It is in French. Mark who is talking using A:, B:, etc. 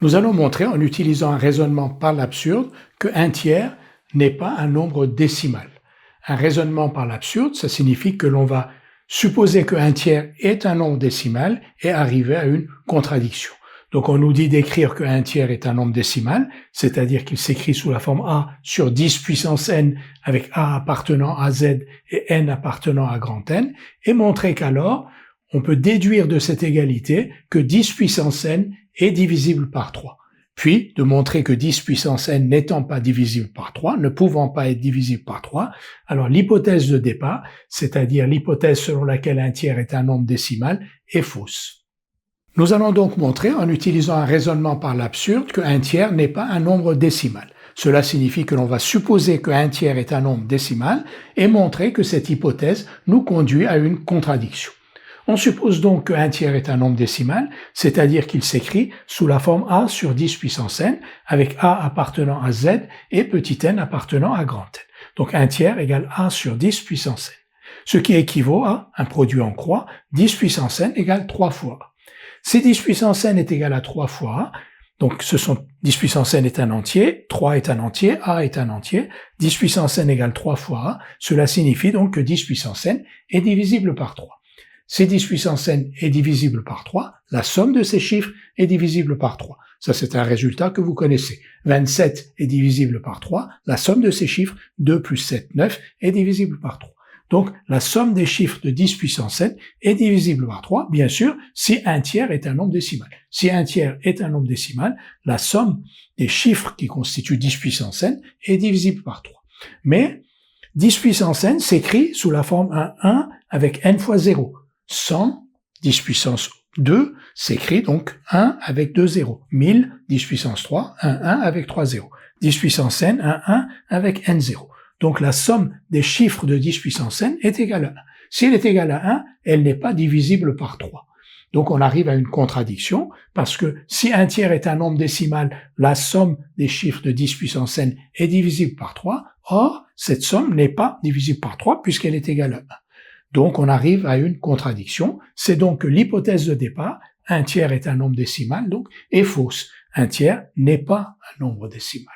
A: Nous allons montrer en utilisant un raisonnement par l'absurde que 1/3 n'est pas un nombre décimal. Un raisonnement par l'absurde, ça signifie que l'on va supposer que 1/3 est un nombre décimal et arriver à une contradiction. Donc on nous dit d'écrire que 1/3 est un nombre décimal, c'est-à-dire qu'il s'écrit sous la forme a sur 10 puissance n avec a appartenant à z et n appartenant à grand N, et montrer qu'alors on peut déduire de cette égalité que 10 puissance n est divisible par 3. Puis de montrer que 10 puissance n n'étant pas divisible par 3, ne pouvant pas être divisible par 3, alors l'hypothèse de départ, c'est-à-dire l'hypothèse selon laquelle 1/3 est un nombre décimal, est fausse. Nous allons donc montrer, en utilisant un raisonnement par l'absurde, que 1/3 n'est pas un nombre décimal. Cela signifie que l'on va supposer que 1/3 est un nombre décimal et montrer que cette hypothèse nous conduit à une contradiction. On suppose donc que 1/3 est un nombre décimal, c'est-à-dire qu'il s'écrit sous la forme a sur 10 puissance n, avec a appartenant à z et petit n appartenant à grand N. Donc 1/3 égale a sur 10 puissance n. Ce qui équivaut à un produit en croix, 10 puissance n égale 3 fois a. Si 10 puissance n est égal à 3 fois a, donc 10 puissance n est un entier, 3 est un entier, a est un entier, 10 puissance n égale 3 fois a, cela signifie donc que 10 puissance n est divisible par 3. Si 10 puissance n est divisible par 3, la somme de ces chiffres est divisible par 3. Ça, c'est un résultat que vous connaissez. 27 est divisible par 3, la somme de ces chiffres, 2 plus 7, 9, est divisible par 3. Donc, la somme des chiffres de 10 puissance n est divisible par 3, bien sûr, si 1/3 est un nombre décimal. Si 1/3 est un nombre décimal, la somme des chiffres qui constituent 10 puissance n est divisible par 3. Mais 10 puissance n s'écrit sous la forme 1 avec n fois 0. 100, 10 puissance 2, s'écrit donc 1 avec 2 zéros. 1000, 10 puissance 3, 1 avec 3 zéros. 10 puissance n, 1 avec n zéros. Donc la somme des chiffres de 10 puissance n est égale à 1. Si elle est égale à 1, elle n'est pas divisible par 3. Donc on arrive à une contradiction, parce que si 1/3 est un nombre décimal, la somme des chiffres de 10 puissance n est divisible par 3. Or, cette somme n'est pas divisible par 3 puisqu'elle est égale à 1. Donc on arrive à une contradiction. C'est donc que l'hypothèse de départ, 1/3 est un nombre décimal, donc, est fausse. 1/3 n'est pas un nombre décimal.